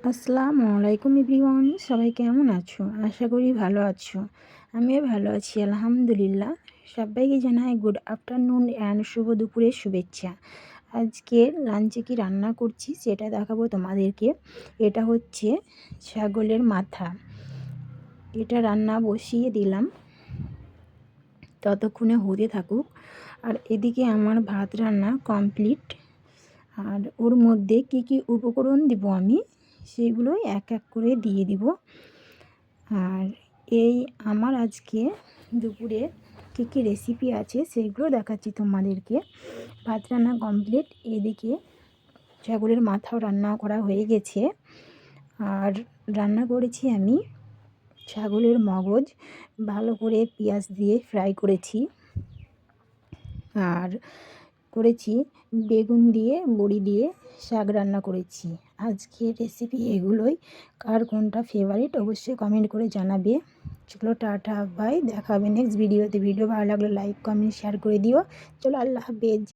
আসসালামু আলাইকুম এভরিওয়ান, সবাই কেমন আছো? আশা করি ভালো আছো। আমিও ভালো আছি আলহামদুলিল্লাহ। সবাইকে জানাই গুড আফটারনুন অ্যান্ড শুভ দুপুরের শুভেচ্ছা। আজকে লাঞ্চে কি রান্না করছি সেটা দেখাবো তোমাদেরকে। এটা হচ্ছে ছাগলের মাথা। এটা রান্না বসিয়ে দিলাম, ততক্ষণে হতে থাকুক। আর এদিকে আমার ভাত রান্না কমপ্লিট। আর ওর মধ্যে কি কি উপকরণ দিব আমি সেগুলোই এক এক করে দিয়ে দিব। আর এই আমার আজকে দুপুরে কী কী রেসিপি আছে সেগুলো দেখাচ্ছি তোমাদেরকে। ভাত রান্না কমপ্লিট, এদিকে ছাগলের মাথাও রান্না করা হয়ে গেছে। আর রান্না করেছি আমি ছাগলের মগজ, ভালো করে পেঁয়াজ দিয়ে ফ্রাই করেছি। আর করেছি বেগুন দিয়ে বড়ি দিয়ে শাক রান্না করেছি। আজকের রেসিপি এগুলোই। কার কোনটা ফেভারিট অবশ্যই কমেন্ট করে জানাবে। চলো টাটা বাই, দেখা হবে নেক্সট ভিডিওতে। ভিডিও ভালো লাগলে লাইক কমেন্ট শেয়ার করে দিও। চলো আল্লাহ হাফেজ।